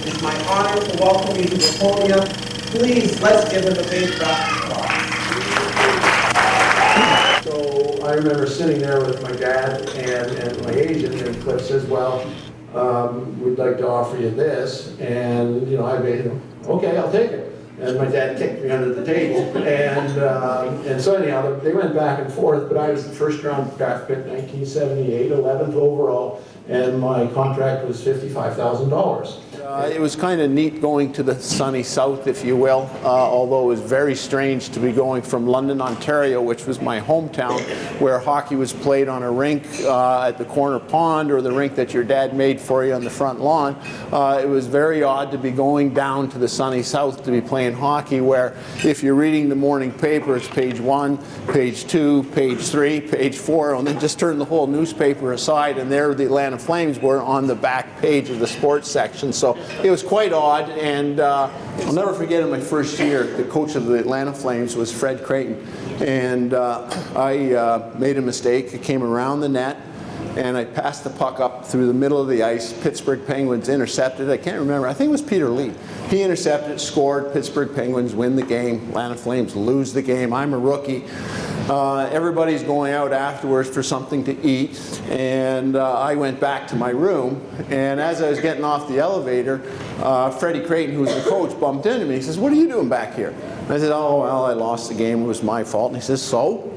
It's my honor to welcome you to the podium. Please, let's give him a big round of applause. So I remember sitting there with my dad and my agent, and Cliff says, well, we'd like to offer you this. And, I made, okay, I'll take it. And my dad kicked me under the table. And so anyhow, they went back and forth, but I was the first round draft pick, 1978, 11th overall, and my contract was $55,000. It was kind of neat going to the sunny south, if you will, although it was very strange to be going from London, Ontario, which was my hometown, where hockey was played on a rink at the corner pond or the rink that your dad made for you on the front lawn. It was very odd to be going down to the sunny south to be playing hockey, where if you're reading the morning paper, it's page 1, page 2, page 3, page 4, and then just turn the whole newspaper aside, and there the Atlanta Flames were on the back page of the sports section. So it was quite odd, and I'll never forget in my first year, the coach of the Atlanta Flames was Fred Creighton, and I made a mistake. I came around the net, and I passed the puck up through the middle of the ice. Pittsburgh Penguins intercepted. I can't remember. I think it was Peter Lee. He intercepted, scored. Pittsburgh Penguins win the game. Atlanta Flames lose the game. I'm a rookie. Everybody's going out afterwards for something to eat, and I went back to my room, and as I was getting off the elevator, Freddie Creighton, who was the coach, bumped into me. He says, "What are you doing back here?" And I said, "Oh, well, I lost the game. It was my fault." And he says, "So?"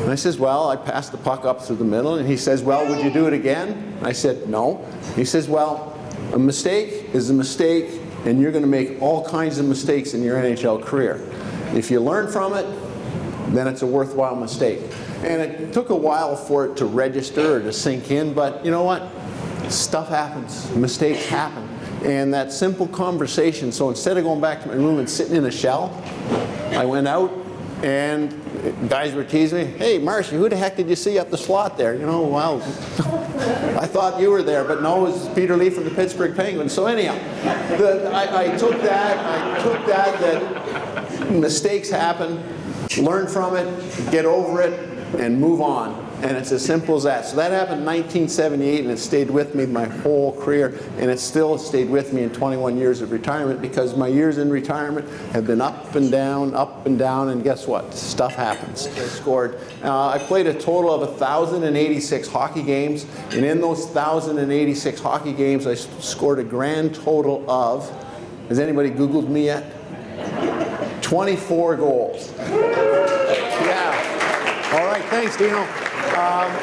And I says, "Well, I passed the puck up through the middle." And he says, "Well, would you do it again?" I said, "No." He says, "Well, a mistake is a mistake, and you're going to make all kinds of mistakes in your NHL career. If you learn from it, then it's a worthwhile mistake." And it took a while for it to register or to sink in, but you know what? Stuff happens. Mistakes happen. And that simple conversation, so instead of going back to my room and sitting in a shell, I went out, and guys were teasing me, "Hey, Marsh, who the heck did you see up the slot there?" Well, I thought you were there, but no, it was Peter Lee from the Pittsburgh Penguins. So anyhow, I took that mistakes happen, learn from it, get over it, and move on. And it's as simple as that. So that happened in 1978, and it stayed with me my whole career, and it still stayed with me in 21 years of retirement, because my years in retirement have been up and down, and guess what? Stuff happens. I scored. I played a total of 1,086 hockey games, and in those 1,086 hockey games, I scored a grand total of, has anybody Googled me yet? 24 goals. Yeah. All right, thanks, Dino.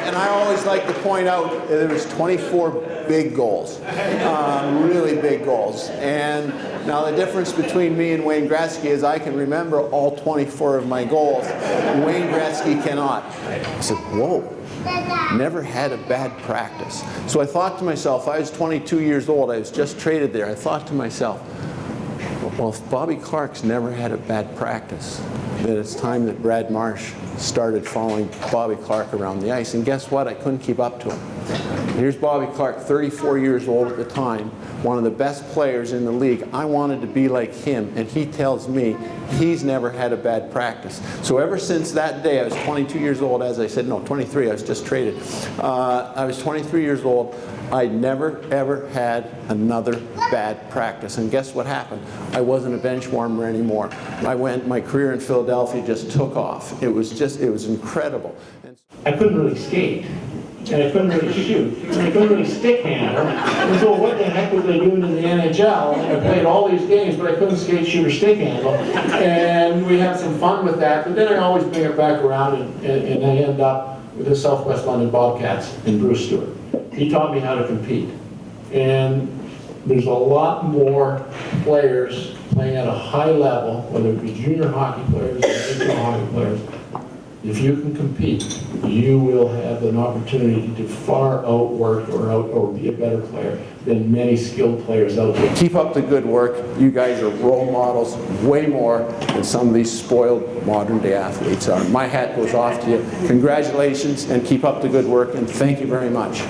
And I always like to point out that there was 24 big goals, really big goals. And now the difference between me and Wayne Gretzky is I can remember all 24 of my goals. Wayne Gretzky cannot. I said, whoa. Never had a bad practice. So I thought to myself, I was 22 years old, I was just traded there. I thought to myself, well, if Bobby Clark's never had a bad practice, then it's time that Brad Marsh started following Bobby Clark around the ice. And guess what? I couldn't keep up to him. Here's Bobby Clark, 34 years old at the time, one of the best players in the league. I wanted to be like him, and he tells me he's never had a bad practice. So ever since that day, I was 22 years old, as I said, no, 23, I was just traded. I was 23 years old. I'd never, ever had another bad practice. And guess what happened? I wasn't a bench warmer anymore. My career in Philadelphia just took off. It was incredible. I couldn't really skate, and I couldn't really shoot, and I couldn't really stick handle. And so what the heck was I doing in the NHL? And I played all these games, but I couldn't skate, shoot, or stick handle. And we had some fun with that, but then I always bring it back around, and I end up with the Southwest London Bobcats and Bruce Stewart. He taught me how to compete. And there's a lot more players playing at a high level, whether it be junior hockey players or national hockey players. If you can compete, you will have an opportunity to far outwork or be a better player than many skilled players out there. Keep up the good work. You guys are role models way more than some of these spoiled modern day athletes are. My hat goes off to you. Congratulations, and keep up the good work, and thank you very much.